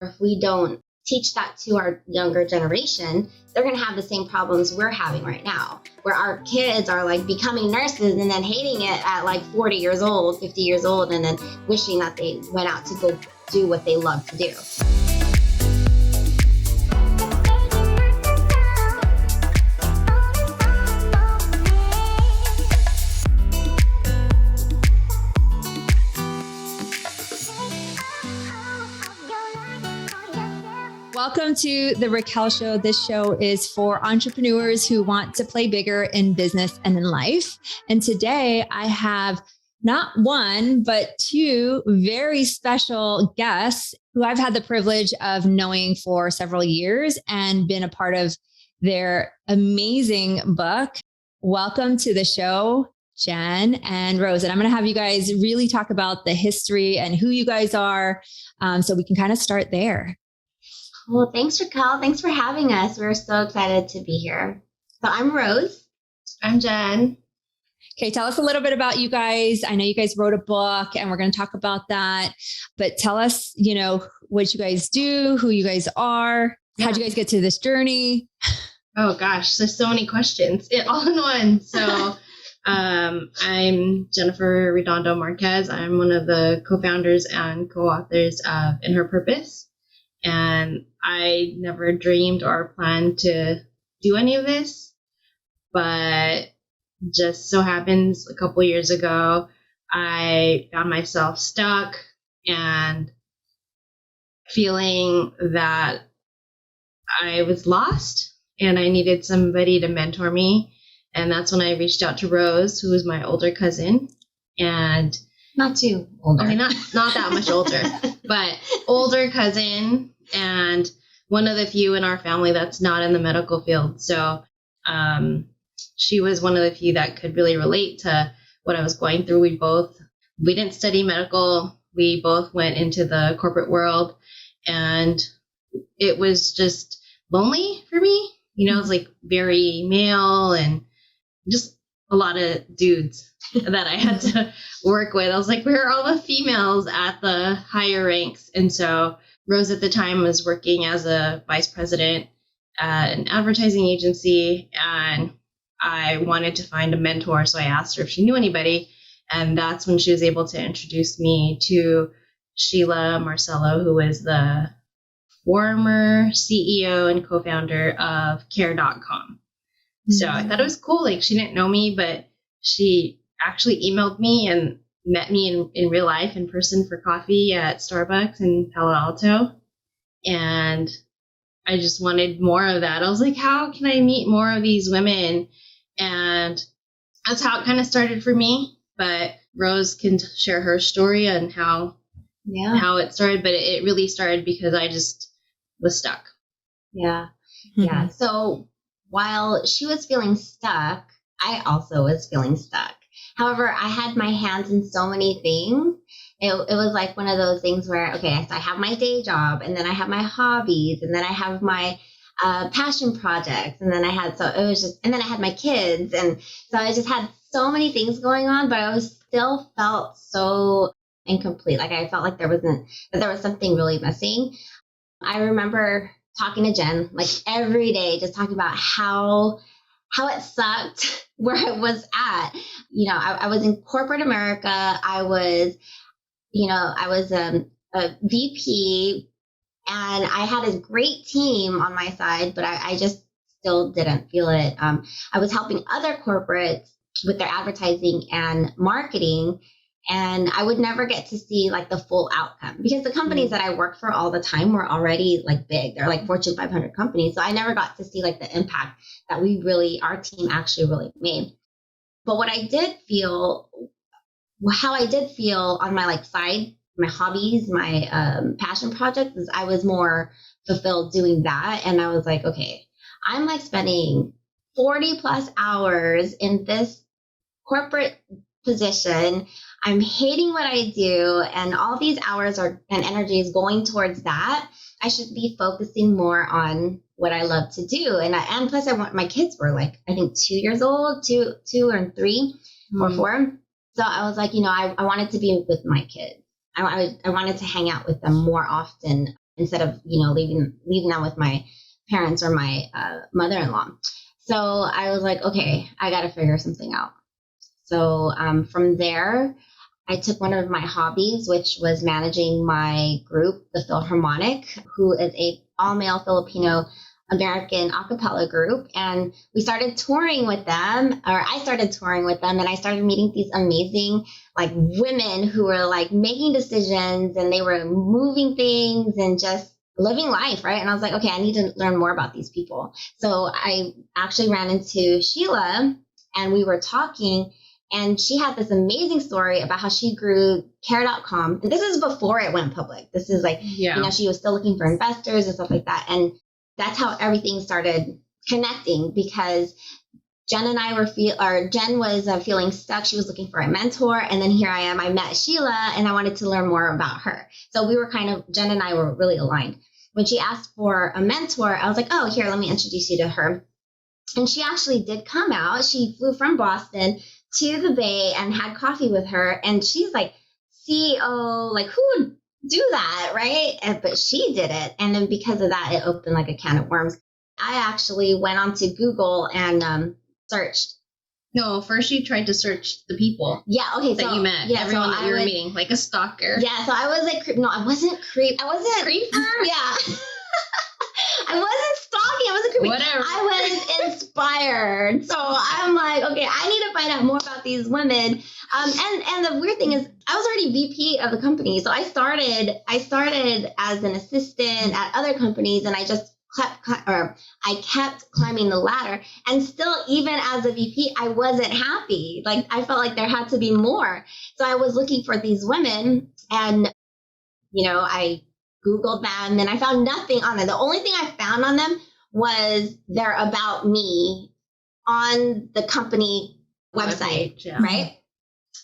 If we don't teach that to our younger generation, they're going to have the same problems we're having right now, where our kids are like becoming nurses and then hating it at like 40 years old, 50 years old, and then wishing that they went out to go do what they love to do. Welcome to the Raquel Show. This show is for entrepreneurs who want to play bigger in business and in life. And today I have not one, but two very special guests who I've had the privilege of knowing for several years and been a part of their amazing book. Welcome to the show, Jen and Rose. And I'm going to have you guys really talk about the history and who you guys are, so we can kind of start there. Well, thanks, Raquel. Thanks for having us. We're so excited to be here. So I'm Rose. I'm Jen. Okay, tell us a little bit about you guys. I know you guys wrote a book and we're going to talk about that, but tell us, what you guys do, who you guys are. Yeah. How'd you guys get to this journey? Oh gosh, there's so many questions all in one. So I'm Jennifer Redondo-Marquez. I'm one of the co-founders and co-authors of In Her Purpose. And I never dreamed or planned to do any of this, but just so happens a couple years ago, I found myself stuck and feeling that I was lost and I needed somebody to mentor me. And that's when I reached out to Rose, who was my older cousin, and not too older. Okay, not that much older, but older cousin, and one of the few in our family that's not in the medical field. So she was one of the few that could really relate to what I was going through. We didn't study medical. We both went into the corporate world, and it was just lonely for me. It was like very male and just a lot of dudes that I had to work with. I was like, where are all the females at the higher ranks? And so Rose at the time was working as a vice president at an advertising agency, and I wanted to find a mentor. So I asked her if she knew anybody. And that's when she was able to introduce me to Sheila Marcello, who is the former CEO and co-founder of care.com. Mm-hmm. So I thought it was cool. Like, she didn't know me, but she actually emailed me and met me in real life, in person, for coffee at Starbucks in Palo Alto. And I just wanted more of that. I was like, how can I meet more of these women? And that's how it kind of started for me. But Rose can share her story and how it started. But it really started because I just was stuck. Yeah. Mm-hmm. Yeah. So while she was feeling stuck, I also was feeling stuck. However, I had my hands in so many things. It was like one of those things where, okay, so I have my day job, and then I have my hobbies, and then I have my passion projects, and then I had my kids, and so I just had so many things going on, but I still felt so incomplete. Like, I felt like there was something really missing. I remember talking to Jen like every day, just talking about how it sucked where I was at. I was in corporate America. I was a VP, and I had a great team on my side, but I just still didn't feel it. I was helping other corporates with their advertising and marketing, and I would never get to see like the full outcome because the companies that I worked for all the time were already like big. They're like Fortune 500 companies. So I never got to see like the impact that our team actually really made. But how I did feel on my like side, my hobbies, my passion projects, is I was more fulfilled doing that. And I was like, okay, I'm like spending 40 plus hours in this corporate position. I'm hating what I do, and all these hours and energy is going towards that. I should be focusing more on what I love to do. And plus my kids were like, I think 2 years old, two or 3 or 4. So I was like, I wanted to be with my kids. I wanted to hang out with them more often instead of, leaving them with my parents or my mother-in-law. So I was like, okay, I got to figure something out. So from there, I took one of my hobbies, which was managing my group, the Philharmonic, who is a all-male Filipino American a cappella group. And we started touring with them, or I started touring with them, and I started meeting these amazing like women who were like making decisions, and they were moving things and just living life, right? And I was like, okay, I need to learn more about these people. So I actually ran into Sheila, and we were talking, and she had this amazing story about how she grew Care.com. And this is before it went public. This is like, she was still looking for investors and stuff like that. And that's how everything started connecting, because Jen and I Jen was feeling stuck. She was looking for a mentor. And then here I am. I met Sheila, and I wanted to learn more about her. So we were Jen and I were really aligned. When she asked for a mentor, I was like, oh, here, let me introduce you to her. And she actually did come out. She flew from Boston to the Bay and had coffee with her. And she's like, CEO, like who would do that, right? But she did it. And then because of that, it opened like a can of worms. I actually went onto Google and searched. No, first you tried to search the people. Yeah, okay. That you met. Yeah, everyone that you were meeting, like a stalker. Yeah, so I was like, no, I wasn't creep. I wasn't creeper. Yeah. I wasn't stalking. I wasn't creepy. Whatever. I was inspired. So I'm like, okay, I need to find out more about these women. And the weird thing is, I was already VP of the company. So I started as an assistant at other companies, and I just kept climbing the ladder. And still, even as a VP, I wasn't happy. Like I felt like there had to be more. So I was looking for these women, and I Googled them, and I found nothing on them. The only thing I found on them was their about me on the company website, right?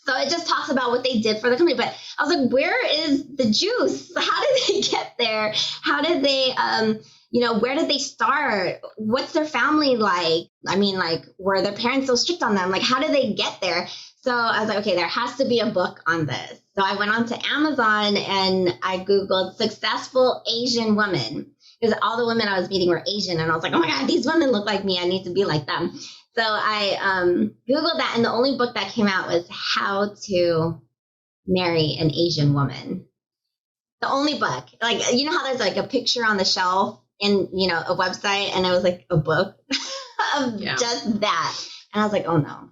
So it just talks about what they did for the company. But I was like, where is the juice? How did they get there? How did they, where did they start? What's their family like? I mean, like, were their parents so strict on them? Like, how did they get there? So I was like, okay, there has to be a book on this. So I went on to Amazon and I Googled successful Asian women, because all the women I was meeting were Asian. And I was like, oh my God, these women look like me. I need to be like them. So I Googled that, and the only book that came out was How to Marry an Asian Woman. The only book. Like, you know how there's like a picture on the shelf in, a website, and it was like a book of just that. And I was like, oh no.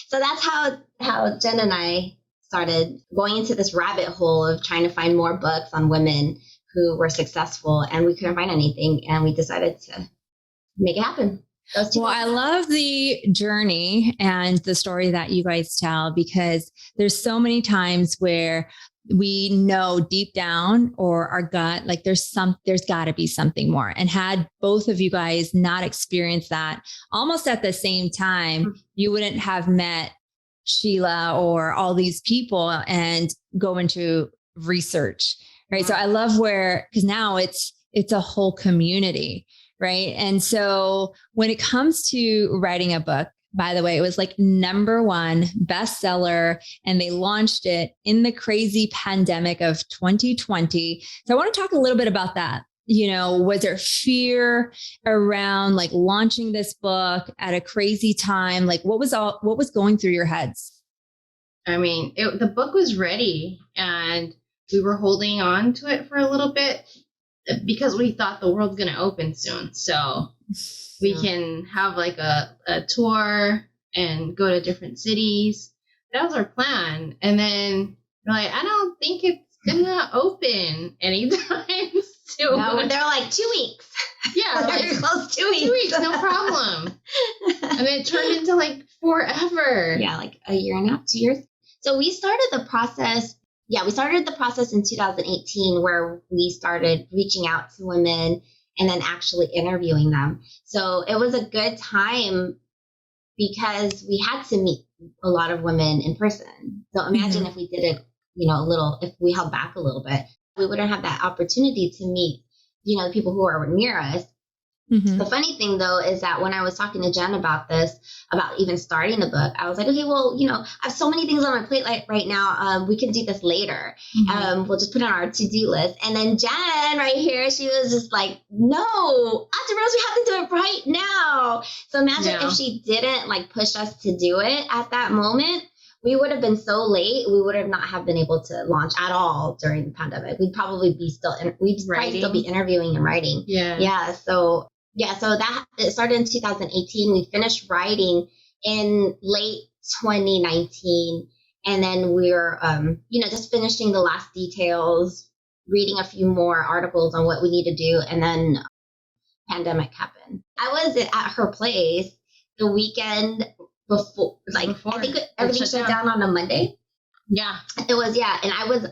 So that's how Jen and I started going into this rabbit hole of trying to find more books on women who were successful, and we couldn't find anything, and we decided to make it happen. Well, I love the journey and the story that you guys tell, because there's so many times where we know deep down, or our gut, like there's got to be something more. And had both of you guys not experienced that almost at the same time, you wouldn't have met Sheila or all these people and go into research, right? So I love because now it's a whole community, right? And so when it comes to writing a book, by the way, it was like #1 bestseller, and they launched it in the crazy pandemic of 2020. So I want to talk a little bit about that. Was there fear around like launching this book at a crazy time? Like what was going through your heads? I mean, the book was ready, and we were holding on to it for a little bit because we thought the world's going to open soon. So we can have like a tour and go to different cities. That was our plan. And then we're like, I don't think it's going to open anytime soon. No, they're like 2 weeks. Yeah. Very close, 2 weeks. 2 weeks, no problem. And then it turned into like forever. Yeah, like a year and a half, 2 years. So we started the process. Yeah, we started the process in 2018, where we started reaching out to women and then actually interviewing them. So it was a good time because we had to meet a lot of women in person. So imagine if we did it, if we held back a little bit, we wouldn't have that opportunity to meet, the people who are near us. Mm-hmm. The funny thing, though, is that when I was talking to Jen about this, about even starting the book, I was like, okay, well, I have so many things on my plate right now. We can do this later. Mm-hmm. We'll just put it on our to-do list. And then Jen right here, she was just like, no, entrepreneurs, we have to do it right now. So imagine if she didn't push us to do it at that moment. We would have been so late. We would have not have been able to launch at all during the pandemic. We'd probably be probably still be interviewing and writing. Yeah. So that it started in 2018. We finished writing in late 2019, and then we were, just finishing the last details, reading a few more articles on what we need to do, and then pandemic happened. I was at her place the weekend before I think everything shut down on a Monday. Yeah. It was, and I was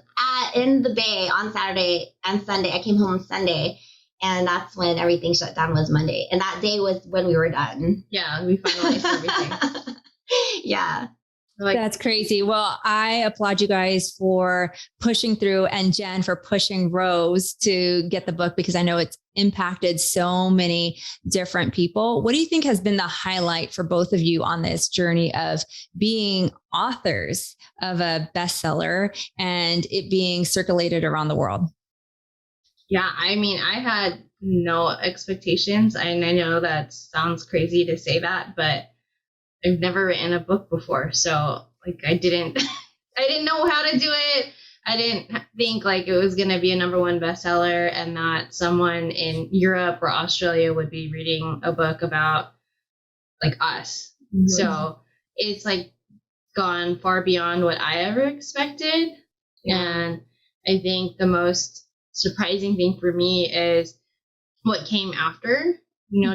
in the Bay on Saturday and Sunday. I came home Sunday, and that's when everything shut down, was Monday. And that day was when we were done. Yeah, we finalized everything. Yeah. That's crazy. Well, I applaud you guys for pushing through, and Jen for pushing Rose to get the book, because I know it's impacted so many different people. What do you think has been the highlight for both of you on this journey of being authors of a bestseller and it being circulated around the world? Yeah, I mean, I had no expectations, and I know that sounds crazy to say that, but I've never written a book before. So I didn't know how to do it. I didn't think it was going to be a #1 bestseller, and that someone in Europe or Australia would be reading a book about us. Mm-hmm. So it's gone far beyond what I ever expected. Yeah. And I think the most surprising thing for me is what came after.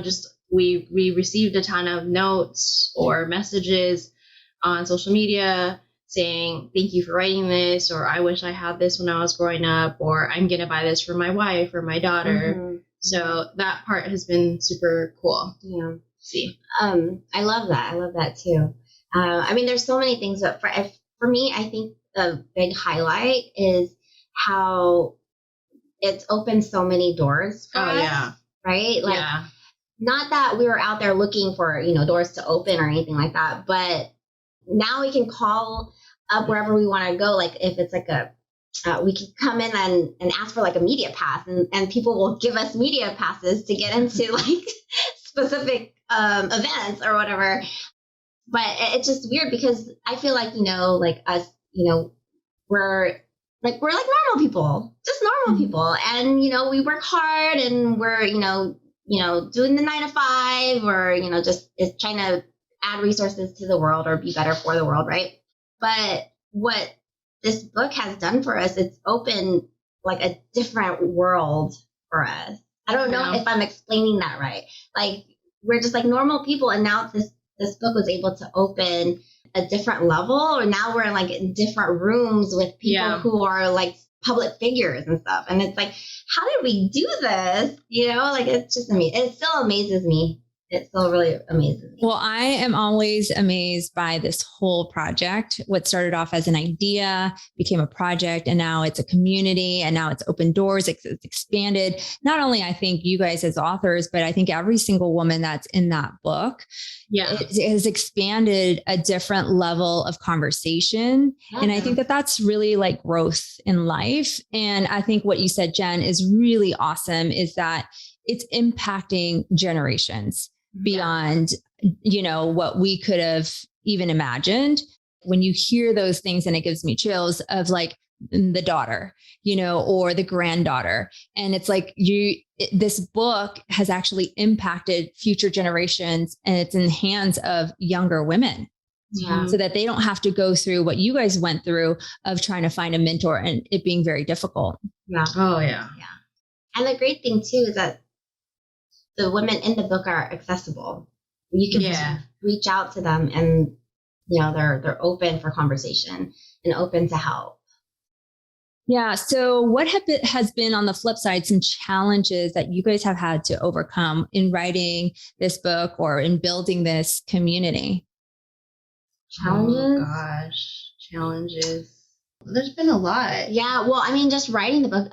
Just we received a ton of notes or messages on social media saying, thank you for writing this, or I wish I had this when I was growing up, or I'm going to buy this for my wife or my daughter. Mm-hmm. So that part has been super cool. Yeah. See. I love that. I love that too. I mean, there's so many things, but for me, I think the big highlight is how it's opened so many doors for us. Yeah. Right? Not that we were out there looking for, doors to open or anything like that, but now we can call up wherever we want to go. If it's we can come in and ask for a media pass, and people will give us media passes to get into specific events or whatever. But it's just weird because I feel us, we're normal people, just normal people. And, we work hard, and we're, doing the 9 to 5, or, just is trying to add resources to the world or be better for the world. Right. But what this book has done for us, it's opened a different world for us. I don't know if I'm explaining that right. We're just normal people. And now this book was able to open a different level, or now we're in different rooms with people who are public figures and stuff. And it's how did we do this? It's just amazing. It still amazes me. It still really amazes me. Well, I am always amazed by this whole project. What started off as an idea became a project, and now it's a community, and now it's open doors. It's expanded. Not only I think you guys as authors, but I think every single woman that's in that book, it has expanded a different level of conversation. Yeah. And I think that that's really growth in life. And I think what you said, Jen, is really awesome, is that it's impacting generations beyond, what we could have even imagined. When you hear those things, and it gives me chills of the daughter, or the granddaughter. And it's this book has actually impacted future generations, and it's in the hands of younger women. Yeah. So that they don't have to go through what you guys went through of trying to find a mentor and it being very difficult. Yeah. Oh yeah. Yeah. And the great thing too is that the women in the book are accessible. You can reach out to them, and they're open for conversation and open to help. Yeah. So what has been on the flip side some challenges that you guys have had to overcome in writing this book or in building this community? Challenges? Oh gosh, challenges. There's been a lot. Yeah. Well, I mean, just writing the book.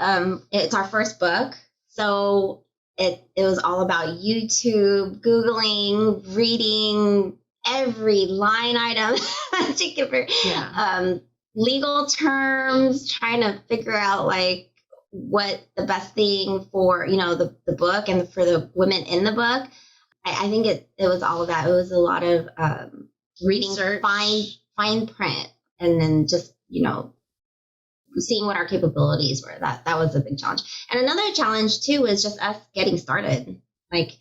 It's our first book, so it was all about YouTube, Googling, reading every line item that you could, legal terms, trying to figure out like what the best thing for, the book and for the women in the book. I think it was all of that. It was a lot of reading fine print, and then just, seeing what our capabilities were. That was a big challenge. And another challenge too was just us getting started. Like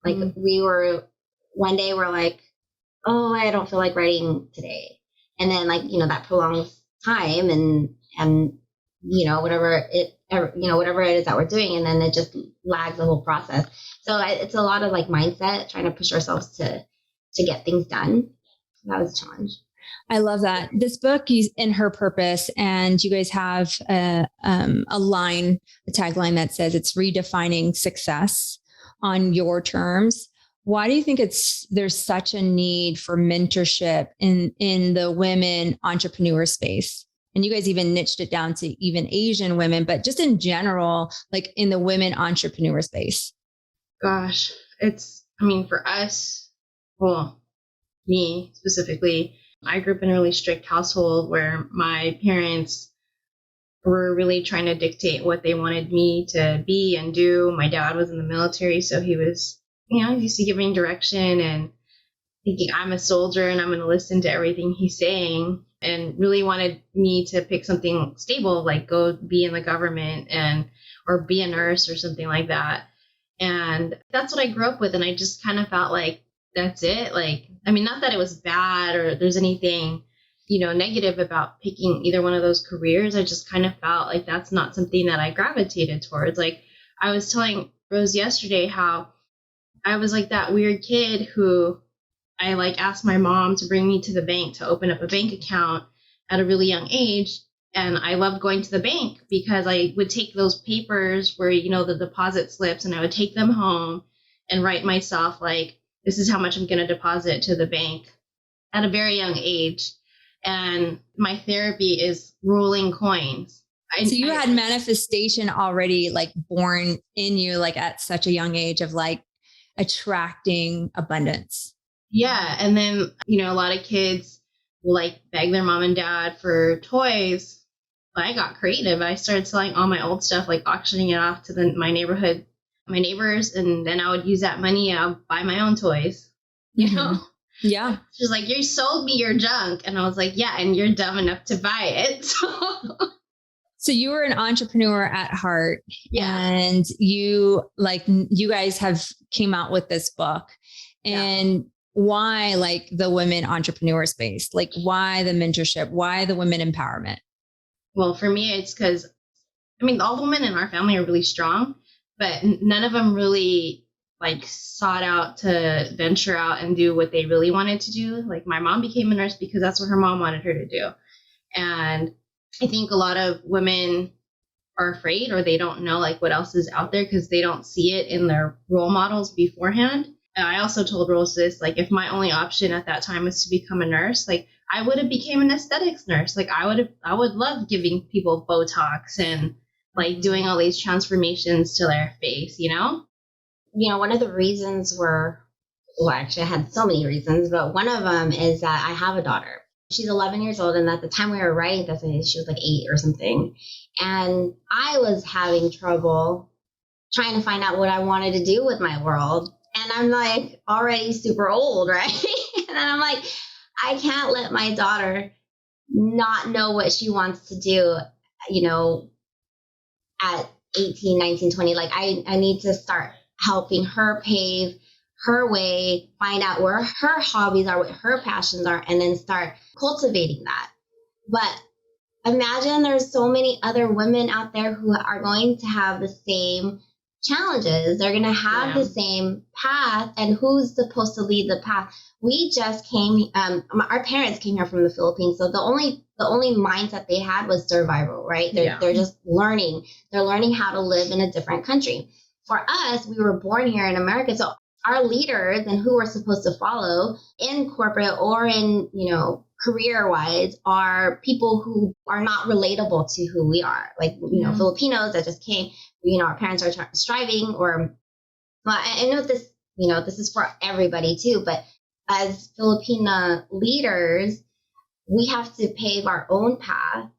we were, one day we're like, oh, I don't feel like writing today. And then that prolongs time and whatever it is that we're doing. And then it just lags the whole process. So it's a lot of mindset, trying to push ourselves to get things done. That was a challenge. I love that. This book is In Her Purpose, and you guys have a tagline that says it's redefining success on your terms. Why do you think there's such a need for mentorship in the women entrepreneur space? And you guys even niched it down to even Asian women, but just in general, in the women entrepreneur space. Gosh, for us, well, me specifically, I grew up in a really strict household where my parents were really trying to dictate what they wanted me to be and do. My dad was in the military, so he was, used to giving direction and thinking I'm a soldier and I'm going to listen to everything he's saying, and really wanted me to pick something stable, like go be in the government or be a nurse or something like that. And that's what I grew up with. And I just kind of felt like that's it. Not that it was bad or there's anything, negative about picking either one of those careers. I just kind of felt like that's not something that I gravitated towards. I was telling Rose yesterday how I was like that weird kid who I asked my mom to bring me to the bank to open up a bank account at a really young age. And I loved going to the bank because I would take those papers where, the deposit slips, and I would take them home and write myself this is how much I'm going to deposit to the bank at a very young age. And my therapy is rolling coins. So you had manifestation already born in you, at such a young age of attracting abundance. Yeah. And then, a lot of kids will beg their mom and dad for toys. But I got creative. I started selling all my old stuff, auctioning it off to my neighbors, and then I would use that money and I'll buy my own toys, Yeah. She's like, you sold me your junk. And I was like, yeah, and you're dumb enough to buy it. So you were an entrepreneur at heart. Yeah. And you guys have came out with this book. And why the women entrepreneur space? Why the mentorship? Why the women empowerment? Well, for me, it's because, all the women in our family are really strong, but none of them really sought out to venture out and do what they really wanted to do. My mom became a nurse because that's what her mom wanted her to do. And I think a lot of women are afraid, or they don't know what else is out there because they don't see it in their role models beforehand. And I also told Rose this, if my only option at that time was to become a nurse, I would have became an aesthetics nurse. I would love giving people Botox and doing all these transformations to their face, One of the reasons actually I had so many reasons, but one of them is that I have a daughter. She's 11 years old. And at the time we were writing this, she was 8 or something. And I was having trouble trying to find out what I wanted to do with my world. And I'm already super old, right? And then I'm I can't let my daughter not know what she wants to do, at 18, 19, 20. I need to start helping her pave her way, find out where her hobbies are, what her passions are, and then start cultivating that. But imagine there's so many other women out there who are going to have the same challenges. They're going to have the same path, and who's supposed to lead the path? We just came, our parents came here from the Philippines. So the only mindset they had was survival, right? They're just learning. They're learning how to live in a different country. For us, we were born here in America. So our leaders and who we're supposed to follow in corporate or in, career-wise are people who are not relatable to who we are. Filipinos that just came, our parents are striving or Well, I know this, this is for everybody too, but as Filipina leaders, we have to pave our own path.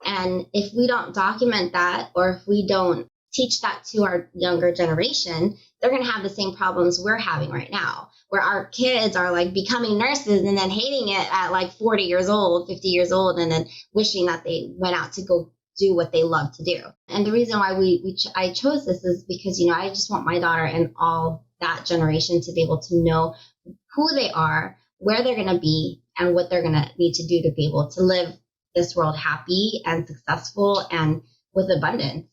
And if we don't document that, or if we don't teach that to our younger generation, they're going to have the same problems we're having right now, where our kids are like becoming nurses and then hating it at like 40 years old, 50 years old, and then wishing that they went out to go do what they love to do. And the reason why I chose this is because, I just want my daughter and all that generation to be able to know who they are, where they're going to be, and what they're going to need to do to be able to live this world happy and successful and with abundance.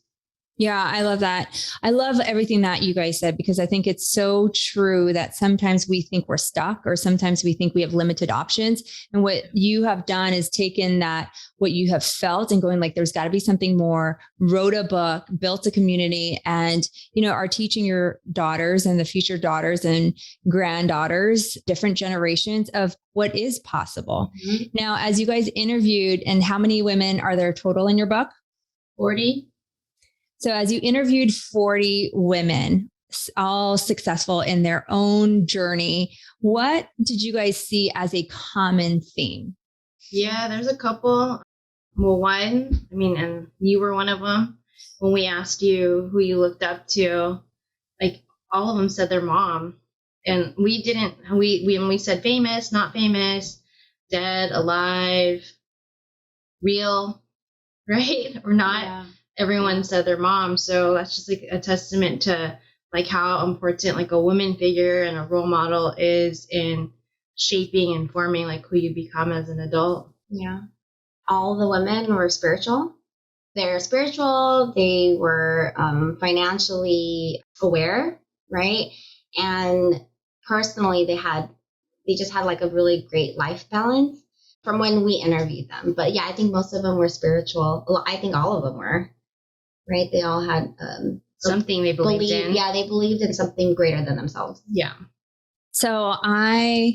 Yeah, I love that. I love everything that you guys said, because I think it's so true that sometimes we think we're stuck, or sometimes we think we have limited options. And what you have done is taken that, what you have felt, and going like, there's got to be something more, wrote a book, built a community, and, are teaching your daughters and the future daughters and granddaughters, different generations of what is possible. Mm-hmm. Now, as you guys interviewed, and how many women are there total in your book? 40. So as you interviewed 40 women, all successful in their own journey, what did you guys see as a common theme? Yeah, there's a couple. Well, one, and you were one of them. When we asked you who you looked up to, like all of them said their mom. And we didn't, when we said famous, not famous, dead, alive, real, right? Or not. Yeah. Everyone said their mom. So that's just like a testament to like how important like a woman figure and a role model is in shaping and forming like who you become as an adult. Yeah. All the women were spiritual. They're spiritual. They were financially aware, right? And personally, they just had like a really great life balance from when we interviewed them. But yeah, I think most of them were spiritual. Well, I think all of them were. Right? They all had something they believed in. Yeah, they believed in something greater than themselves. Yeah. So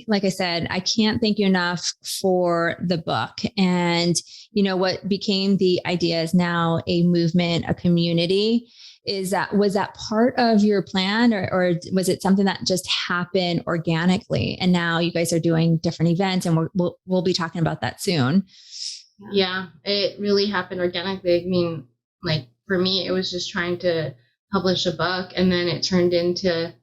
like I said, I can't thank you enough for the book. And, what became the idea is now a movement, a community. Was that part of your plan, or was it something that just happened organically? And now you guys are doing different events, and we'll be talking about that soon. Yeah, it really happened organically. For me, it was just trying to publish a book, and then it turned into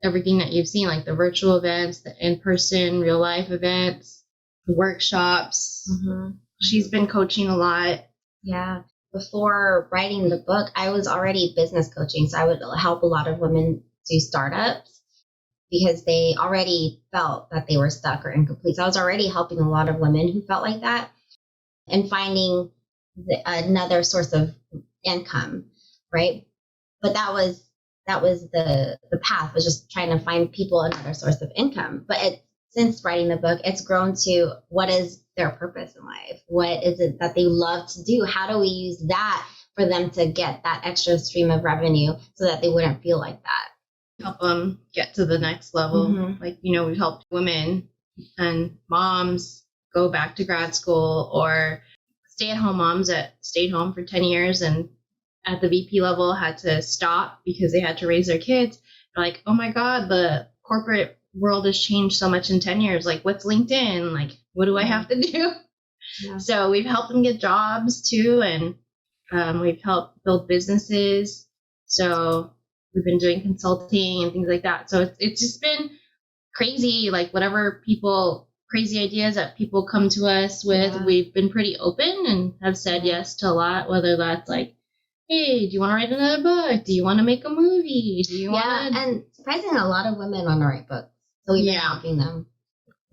everything that you've seen, like the virtual events, the in-person, real life events, the workshops. Mm-hmm. She's been coaching a lot. Yeah. Before writing the book, I was already business coaching. So I would help a lot of women do startups because they already felt that they were stuck or incomplete. So I was already helping a lot of women who felt like that and finding another source of income, right? But that was the path, was just trying to find people another source of income. But since writing the book, it's grown to what is their purpose in life? What is it that they love to do? How do we use that for them to get that extra stream of revenue so that they wouldn't feel like that? Help them get to the next level. Mm-hmm. We've helped women and moms go back to grad school, or stay-at-home moms that stayed home for 10 years and at the VP level had to stop because they had to raise their kids. They're like, oh my God, the corporate world has changed so much in 10 years. Like, what's LinkedIn? Like, what do I have to do? Yeah. So we've helped them get jobs too. And we've helped build businesses. So we've been doing consulting and things like that. So it's just been crazy. Like crazy ideas that people come to us with. Yeah. We've been pretty open and have said yes to a lot, whether that's like, hey, do you want to write another book? Do you want to make a movie? Do you want to... And surprisingly, a lot of women want to write books. So we've been helping them.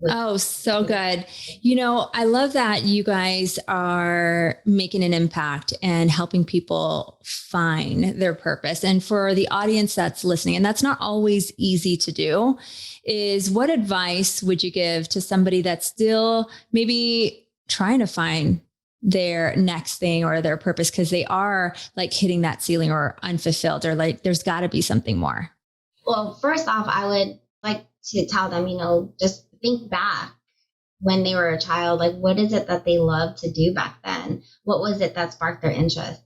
Oh, so good. I love that you guys are making an impact and helping people find their purpose. And for the audience that's listening, and that's not always easy to do, is what advice would you give to somebody that's still maybe trying to find their next thing or their purpose, because they are like hitting that ceiling or unfulfilled, or like there's got to be something more? Well, first off, I would like to tell them, just think back when they were a child. Like, what is it that they loved to do back then? What was it that sparked their interest?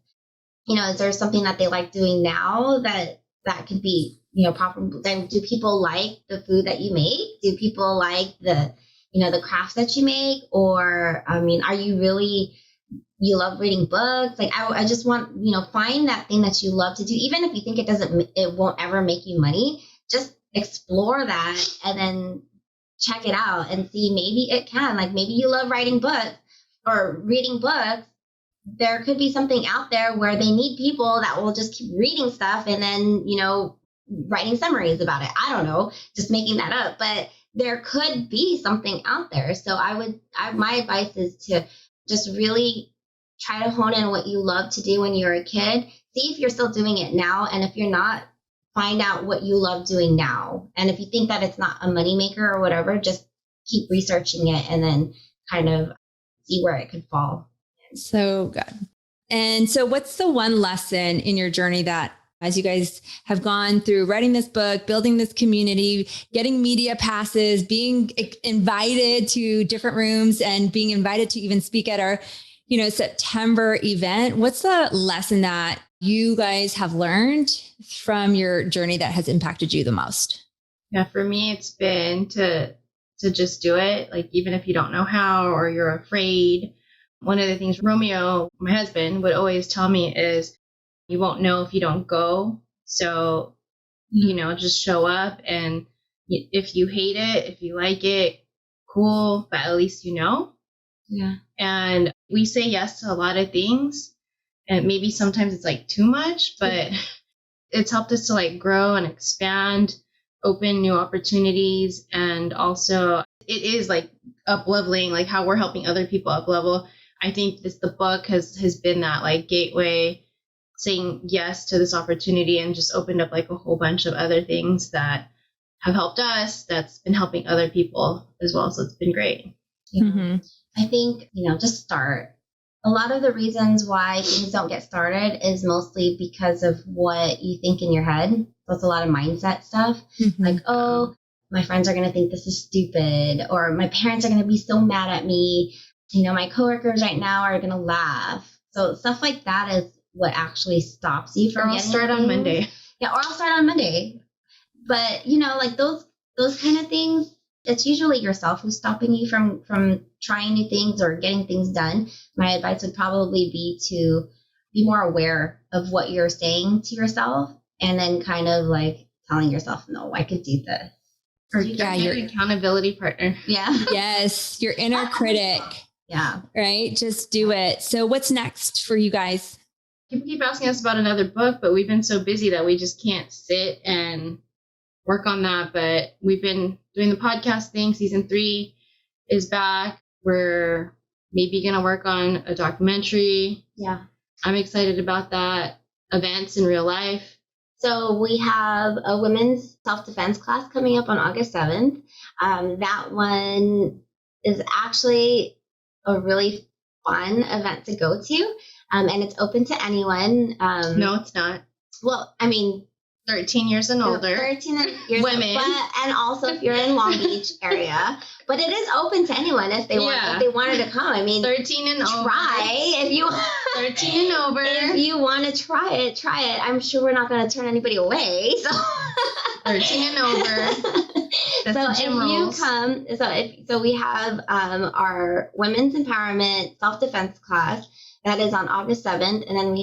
Is there something that they like doing now that could be then do people like the food that you make? Do people like the crafts that you make? Or, are you really, you love reading books? Like, I just want, find that thing that you love to do. Even if you think it won't ever make you money, just explore that and then check it out and see, maybe it can. Like, maybe you love writing books or reading books. There could be something out there where they need people that will just keep reading stuff and then, writing summaries about it. I don't know, just making that up, but there could be something out there. So my advice is to just really try to hone in what you love to do when you're a kid. See if you're still doing it now. And if you're not, find out what you love doing now. And if you think that it's not a moneymaker or whatever, just keep researching it and then kind of see where it could fall. So good. And so what's the one lesson in your journey that, as you guys have gone through writing this book, building this community, getting media passes, being invited to different rooms and being invited to even speak at our, September event, what's the lesson that you guys have learned from your journey that has impacted you the most? Yeah, for me, it's been to just do it. Like, even if you don't know how or you're afraid. One of the things Romeo, my husband, would always tell me is, you won't know if you don't go. So, just show up. And if you hate it, if you like it, cool, but at least you know. Yeah. And we say yes to a lot of things. And maybe sometimes it's like too much, but it's helped us to like grow and expand, open new opportunities. And also it is like up leveling, like how we're helping other people up level. I think the book has been that like gateway, saying yes to this opportunity, and just opened up like a whole bunch of other things that have helped us, that's been helping other people as well. So it's been great. Yeah. Mm-hmm. I think, just start. A lot of the reasons why things don't get started is mostly because of what you think in your head. So it's a lot of mindset stuff. Mm-hmm. Like, oh, my friends are going to think this is stupid, or my parents are going to be so mad at me. My coworkers right now are going to laugh. So stuff like that is what actually stops you from getting start on Monday. Yeah, or I'll start on Monday. But, like those kind of things, it's usually yourself who's stopping you from trying new things or getting things done. My advice would probably be to be more aware of what you're saying to yourself, and then kind of like telling yourself, no, I could do this. Or your accountability partner. Yeah. Yes, your inner critic. Yeah. Right? Just do it. So what's next for you guys? People keep asking us about another book, but we've been so busy that we just can't sit and work on that. But we've been doing the podcast thing. Season 3 is back. We're maybe going to work on a documentary. Yeah. I'm excited about that. Events in real life. So we have a women's self-defense class coming up on August 7th. That one is actually a really fun event to go to. And it's open to anyone. No, it's not. Well, 13 years and older. 13 years women. And also if you're in Long Beach area. But it is open to anyone if they wanted to come. 13 and over. Try if you 13 and over. If you want to try it. I'm sure we're not going to turn anybody away. So 13 and over. That's so if rules. You come, so we have our women's empowerment self-defense class. That is on August 7th. And then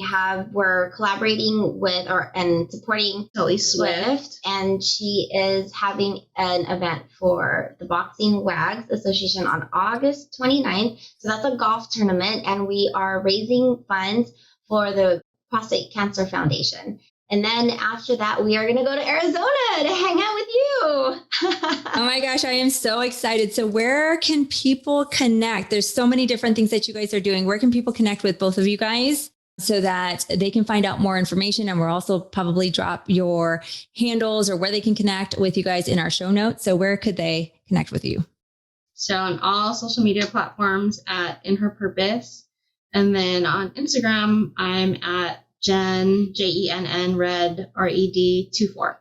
we're collaborating with and supporting Tully Swift. And she is having an event for the Boxing Wags Association on August 29th. So that's a golf tournament. And we are raising funds for the Prostate Cancer Foundation. And then after that, we are going to go to Arizona to hang out with you. Oh my gosh, I am so excited. So where can people connect? There's so many different things that you guys are doing. Where can people connect with both of you guys so that they can find out more information? And we'll also probably drop your handles or where they can connect with you guys in our show notes. So where could they connect with you? So on all social media platforms at In Her Purpose. And then on Instagram, I'm at Jen, Jenn, Red, RED24.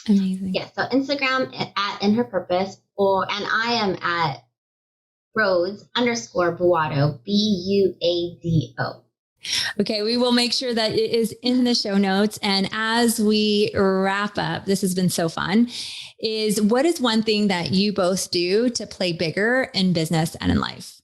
Amazing. Yeah, so Instagram at In Her Purpose, and I am at Rose _Buado, Buado. Okay, we will make sure that it is in the show notes. And as we wrap up, this has been so fun, is what is one thing that you both do to play bigger in business and in life?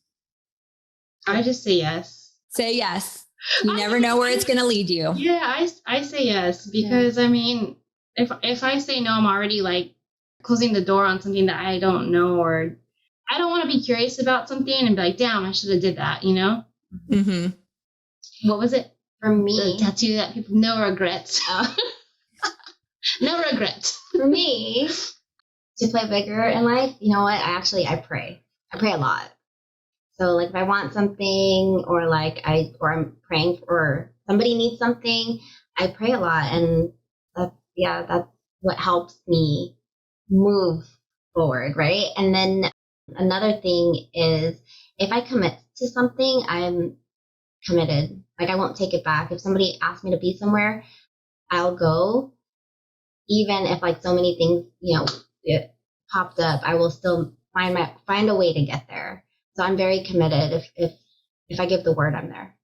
I just say yes. Say yes. You never know where it's going to lead you. Yeah, I say yes because I mean, if I say no, I'm already like closing the door on something that I don't know, or I don't want to be curious about something and be like, damn, I should have did that, you know? Mm-hmm. What was it? For me, the tattoo that people, no regrets. No regrets. For me, to play bigger in life, you know what? I pray. I pray a lot. So like if I want something or I'm praying or somebody needs something, I pray a lot. And that's what helps me move forward. Right. And then another thing is if I commit to something, I'm committed. Like I won't take it back. If somebody asks me to be somewhere, I'll go. Even if like so many things, it popped up, I will still find a way to get there. So I'm very committed. If I give the word, I'm there.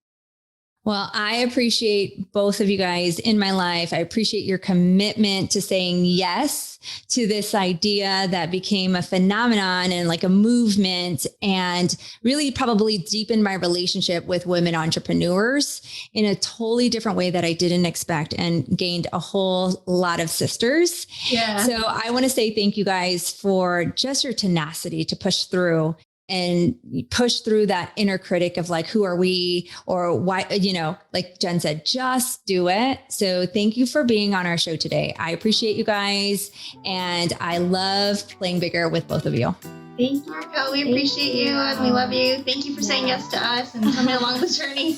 Well, I appreciate both of you guys in my life. I appreciate your commitment to saying yes to this idea that became a phenomenon and like a movement, and really probably deepened my relationship with women entrepreneurs in a totally different way that I didn't expect, and gained a whole lot of sisters. Yeah. So I want to say thank you guys for just your tenacity to push through and push through that inner critic of like, who are we, or why, like Jen said, just do it. So thank you for being on our show today. I appreciate you guys. And I love playing bigger with both of you. Thank you, Raquel. We appreciate you and we love you. Thank you for saying yes to us and coming along the journey.